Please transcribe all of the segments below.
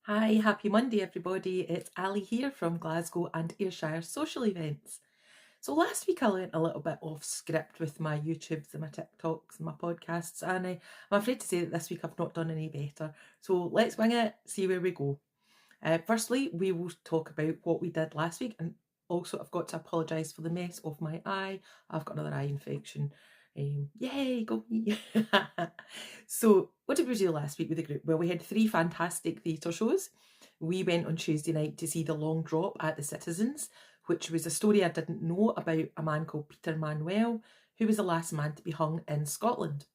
Hi, happy Monday, everybody. It's Ali here from Glasgow and Ayrshire Social Events. So, last week I went a little bit off script with my YouTubes and my TikToks and my podcasts, and I'm afraid to say that this week I've not done any better. So, let's wing it, see where we go. Firstly, we will talk about what we did last week, and also I've got to apologise for the mess of my eye. I've got another eye infection. Yay, go me. So, what did we do last week with the group? Well, we had three fantastic theatre shows. We went on Tuesday night to see The Long Drop at the Citizens, which was a story I didn't know about a man called Peter Manuel, who was the last man to be hung in Scotland.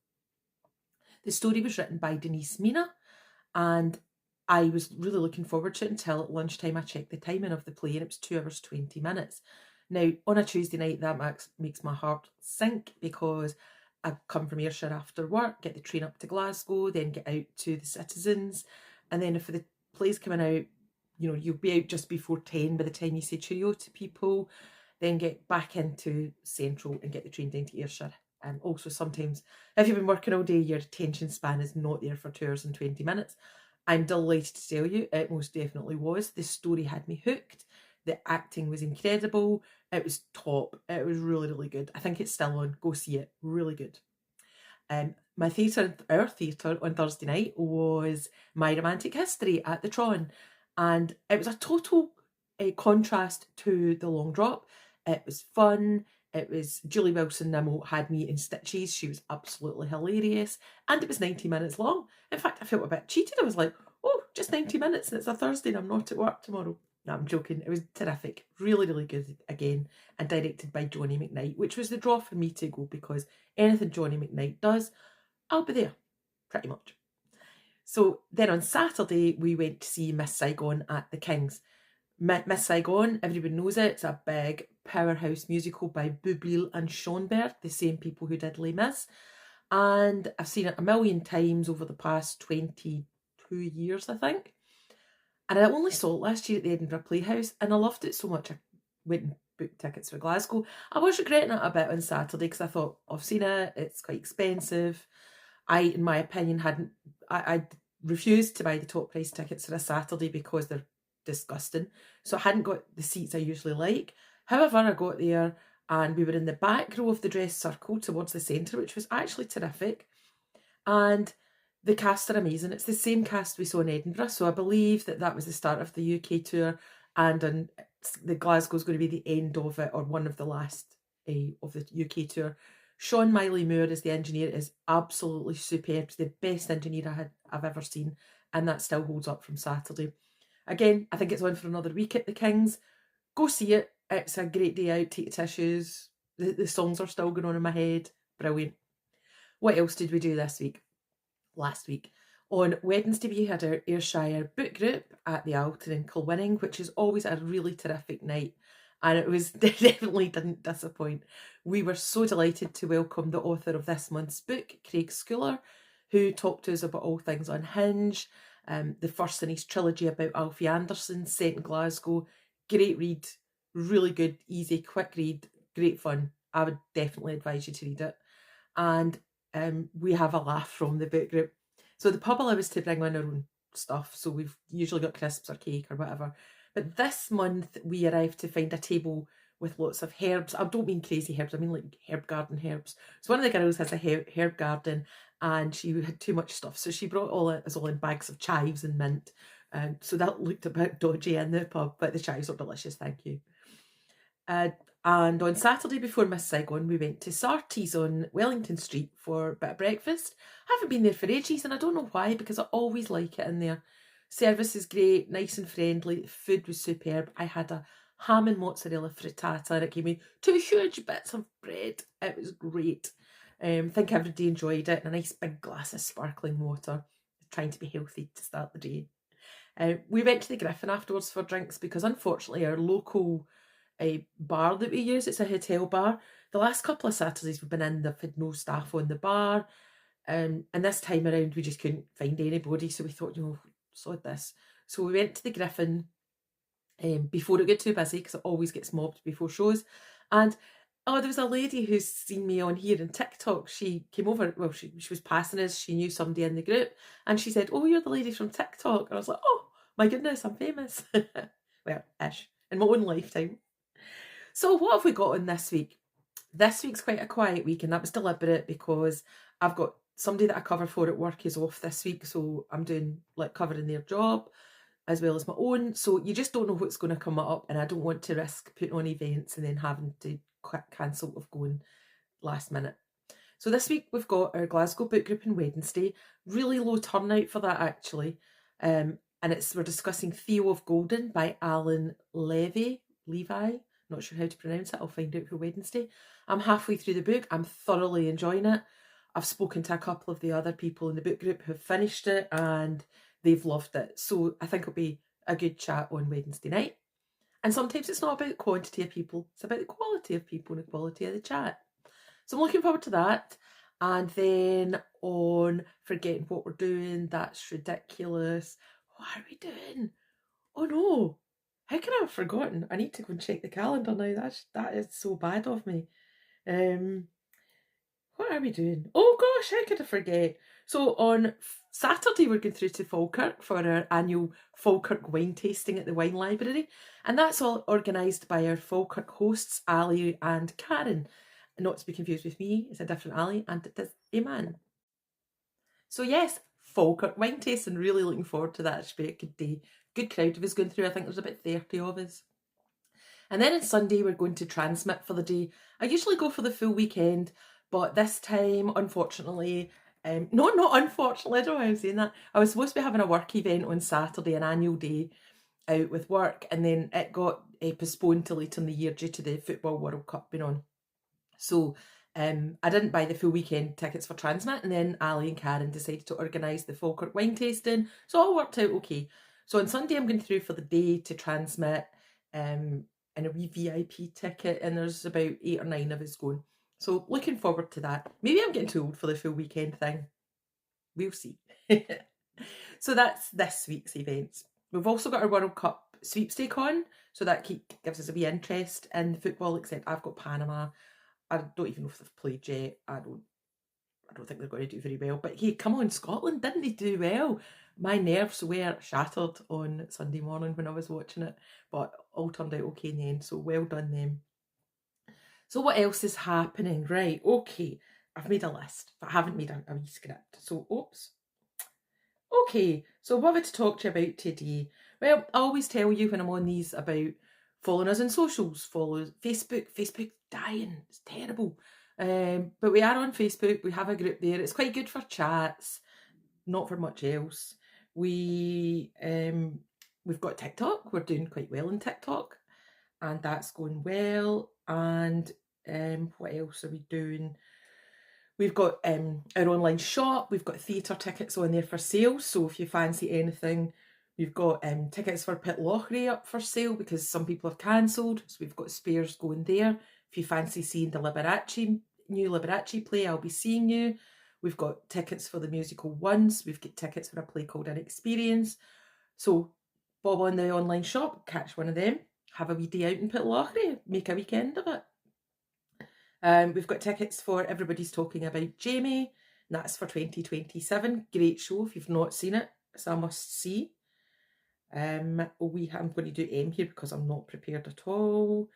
The story was written by Denise Mina, and I was really looking forward to it until at lunchtime I checked the timing of the play and it was 2 hours 20 minutes. Now, on a Tuesday night, that makes my heart sink because I come from Ayrshire after work, get the train up to Glasgow, then get out to the Citizens. And then if the play's coming out, you'll be out just before 10 by the time you say cheerio to people, then get back into Central and get the train down to Ayrshire. And also sometimes, if you've been working all day, your attention span is not there for 2 hours and 20 minutes. I'm delighted to tell you, it most definitely was. The story had me hooked. The acting was incredible. It was top. It was really, really good. I think it's still on. Go see it. Really good. Our theatre on Thursday night was My Romantic History at the Tron. And it was a total contrast to The Long Drop. It was fun. It was Julie Wilson Nimmo had me in stitches. She was absolutely hilarious. And it was 90 minutes long. In fact, I felt a bit cheated. I was like, oh, just 90 minutes and it's a Thursday and I'm not at work tomorrow. No, I'm joking. It was terrific. Really, really good again. And directed by Johnny McKnight, which was the draw for me to go because anything Johnny McKnight does, I'll be there, pretty much. So then on Saturday, we went to see Miss Saigon at the King's. Miss Saigon, everyone knows it. It's a big powerhouse musical by Boublil and Schoenberg, the same people who did Les Mis. And I've seen it a million times over the past 22 years, I think. And I only saw it last year at the Edinburgh Playhouse, and I loved it so much I went and booked tickets for Glasgow. I was regretting it a bit on Saturday because I thought, I've seen it, it's quite expensive. In my opinion, I refused to buy the top price tickets for a Saturday because they're disgusting. So I hadn't got the seats I usually like. However, I got there and we were in the back row of the dress circle towards the centre, which was actually terrific. And the cast are amazing. It's the same cast we saw in Edinburgh. So I believe that was the start of the UK tour, and the Glasgow's going to be the end of it, or one of the last of the UK tour. Sean Miley Moore as the engineer is absolutely superb. He's the best engineer I've ever seen, and that still holds up from Saturday. Again, I think it's on for another week at the King's. Go see it. It's a great day out. Take tissues. The songs are still going on in my head. Brilliant. What else did we do this week? Last week. On Wednesday, we had our Ayrshire book group at the Alton in Kilwinning, which is always a really terrific night. And it was definitely didn't disappoint. We were so delighted to welcome the author of this month's book, Craig Schooler, who talked to us about all things Unhinged, the first in his trilogy about Alfie Anderson, set in Glasgow. Great read, really good, easy, quick read, great fun. I would definitely advise you to read it. And we have a laugh from the book group. So the pub allows us to bring in our own stuff. So we've usually got crisps or cake or whatever. But this month we arrived to find a table with lots of herbs. I don't mean crazy herbs, I mean like herb garden herbs. So one of the girls has a herb garden and she had too much stuff. So she brought us all in bags of chives and mint. So that looked a bit dodgy in the pub, but the chives are delicious, thank you. And on Saturday before Miss Saigon, we went to Sartie's on Wellington Street for a bit of breakfast. I haven't been there for ages, and I don't know why, because I always like it in there. Service is great, nice and friendly. The food was superb. I had a ham and mozzarella frittata, and it gave me 2 huge bits of bread. It was great. I think everybody enjoyed it, and a nice big glass of sparkling water. Trying to be healthy to start the day. We went to the Griffin afterwards for drinks because unfortunately our local bar that we use, it's a hotel bar. The last couple of Saturdays we've been in, they've had no staff on the bar. And this time around we just couldn't find anybody, so we thought, sod this. So we went to the Griffin before it got too busy, because it always gets mobbed before shows. And there was a lady who's seen me on here in TikTok. She came over, she was passing us, she knew somebody in the group, and she said, oh, you're the lady from TikTok. And I was like, oh, My goodness, I'm famous. Well, ish, in my own lifetime. So what have we got on this week? This week's quite a quiet week, and that was deliberate because I've got somebody that I cover for at work is off this week, so I'm doing like covering their job as well as my own. So you just don't know what's going to come up, and I don't want to risk putting on events and then having to cancel of going last minute. So this week we've got our Glasgow book group on Wednesday. Really low turnout for that actually. And we're discussing Theo of Golden by Alan Levi. Not sure how to pronounce it. I'll find out for Wednesday. I'm halfway through the book. I'm thoroughly enjoying it. I've spoken to a couple of the other people in the book group who've finished it and they've loved it. So I think it'll be a good chat on Wednesday night. And sometimes it's not about quantity of people, it's about the quality of people and the quality of the chat. So I'm looking forward to that. And then on Forgetting What We're Doing, That's Ridiculous. What are we doing? Oh no, how can I have forgotten? I need to go and check the calendar now. That is so bad of me. What are we doing? Oh gosh, how could I forget? So on Saturday we're going through to Falkirk for our annual Falkirk wine tasting at the Wine Library, and that's all organised by our Falkirk hosts Ali and Karen. Not to be confused with me, it's a different Ali and it is a man. So yes, Falkirk wine tasting, really looking forward to that. It should be a good day. Good crowd of us going through. I think there's about 30 of us. And then on Sunday we're going to Transmit for the day. I usually go for the full weekend, but this time, unfortunately, not unfortunately, I don't know why I'm saying that. I was supposed to be having a work event on Saturday, an annual day out with work, and then it got postponed to later in the year due to the Football World Cup being on. So I didn't buy the full weekend tickets for Transmit, and then Ali and Karen decided to organise the Falkirk wine tasting, so it all worked out okay. So on Sunday I'm going through for the day to Transmit, and a wee VIP ticket, and there's about 8 or 9 of us going. So looking forward to that. Maybe I'm getting too old for the full weekend thing. We'll see. So that's this week's events. We've also got our World Cup sweepstake on, so that gives us a wee interest in football, except I've got Panama. I don't even know if they've played yet. I don't think they're going to do very well. But hey, come on, Scotland, didn't they do well? My nerves were shattered on Sunday morning when I was watching it, but all turned out okay in the end, so well done them. So what else is happening? Right, okay, I've made a list, but I haven't made a wee script. So, oops. Okay, so what have I to talk to you about today? Well, I always tell you when I'm on these about following us on socials. Follow Facebook. Facebook's dying. It's terrible. But we are on Facebook. We have a group there. It's quite good for chats, not for much else. We've got TikTok. We're doing quite well on TikTok, and that's going well. And what else are we doing? We've got our online shop. We've got theatre tickets on there for sale. So if you fancy anything, we've got tickets for Pitlochry up for sale because some people have cancelled. So we've got spares going there. If you fancy seeing the new Liberace play, I'll be seeing you. We've got tickets for the musical Once. We've got tickets for a play called Inexperience. So bob on the online shop, catch one of them, have a wee day out in Pitlochry, make a weekend of it. We've got tickets for Everybody's Talking About Jamie. That's for 2027. Great show if you've not seen it. It's a must see. I'm going to do M here because I'm not prepared at all.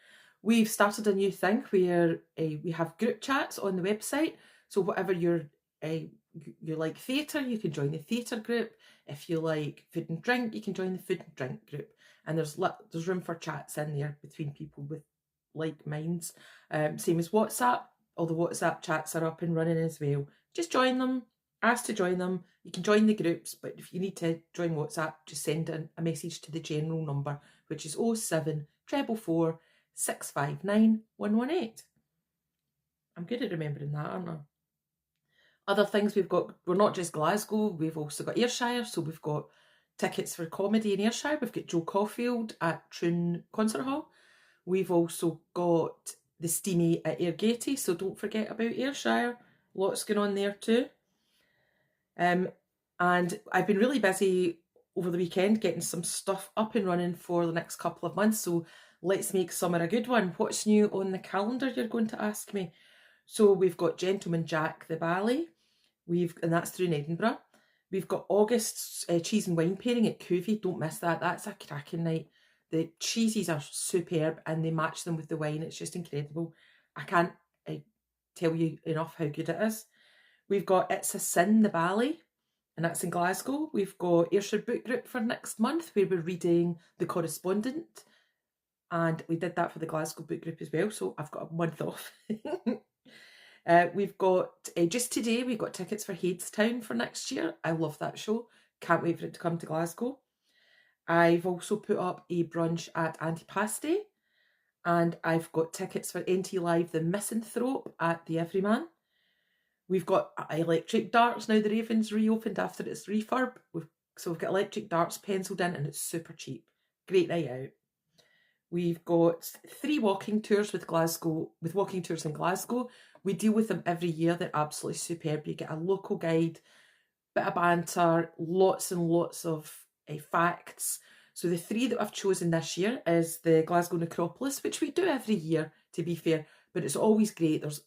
We've started a new thing where we have group chats on the website. So whatever you like theatre, you can join the theatre group. If you like food and drink, you can join the food and drink group. And there's room for chats in there between people with like minds. Same as WhatsApp. All the WhatsApp chats are up and running as well. Just join them. Ask to join them. You can join the groups, but if you need to join WhatsApp, just send a message to the general number, which is 07 444 659 118. I'm good at remembering that, aren't I? Other things we've got, we're not just Glasgow, we've also got Ayrshire, so we've got tickets for comedy in Ayrshire. We've got Joe Caulfield at Troon Concert Hall. We've also got the Steamy at Airgate, so don't forget about Ayrshire. Lots going on there too. And I've been really busy over the weekend getting some stuff up and running for the next couple of months, so let's make summer a good one. What's new on the calendar, you're going to ask me? So we've got Gentleman Jack the Ballet, and that's through in Edinburgh. We've got August's cheese and wine pairing at Cuvie. Don't miss that. That's a cracking night. The cheeses are superb and they match them with the wine. It's just incredible. I can't tell you enough how good it is. We've got It's a Sin, the ballet, and that's in Glasgow. We've got Ayrshire Book Group for next month, where we're reading The Correspondent. And we did that for the Glasgow Book Group as well, so I've got a month off. We've got, just today, we've got tickets for Hadestown for next year. I love that show. Can't wait for it to come to Glasgow. I've also put up a brunch at Antipasti, and I've got tickets for NT Live The Misanthrope at the Everyman. We've got electric darts now. The Ravens reopened after its refurb. So we've got electric darts penciled in and it's super cheap. Great night out. We've got 3 walking tours with Walking Tours in Glasgow. We deal with them every year. They're absolutely superb. You get a local guide, bit of banter, lots and lots of facts. So the 3 that I've chosen this year is the Glasgow Necropolis, which we do every year, to be fair, but it's always great. There's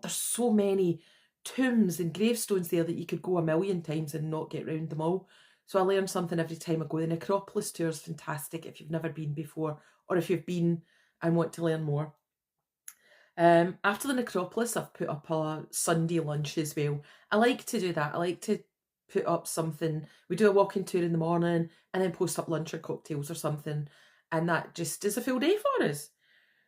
so many tombs and gravestones there that you could go a million times and not get round them all. So I learn something every time I go. The Necropolis tour is fantastic if you've never been before, or if you've been and want to learn more. After the Necropolis, I've put up a Sunday lunch as well. I like to do that. I like to put up something. We do a walking tour in the morning and then post up lunch or cocktails or something, and that just is a full day for us.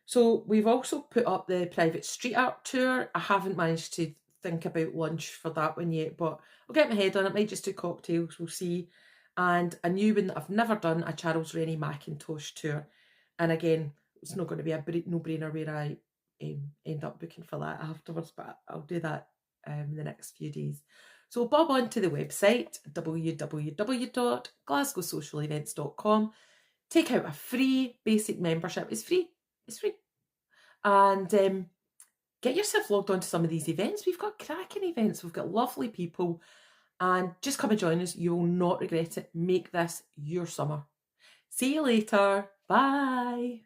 So we've also put up the private street art tour. I haven't managed to think about lunch for that one yet, but I'll get my head on it. Might just do cocktails, we'll see. And a new one that I've never done, a Charles Rennie Macintosh tour. And again, it's not going to be a no-brainer where I end up booking for that afterwards, but I'll do that in the next few days. So bob onto the website, www.glasgowsocialevents.com, take out a free basic membership. It's free. And get yourself logged onto some of these events. We've got cracking events. We've got lovely people. And just come and join us. You will not regret it. Make this your summer. See you later. Bye.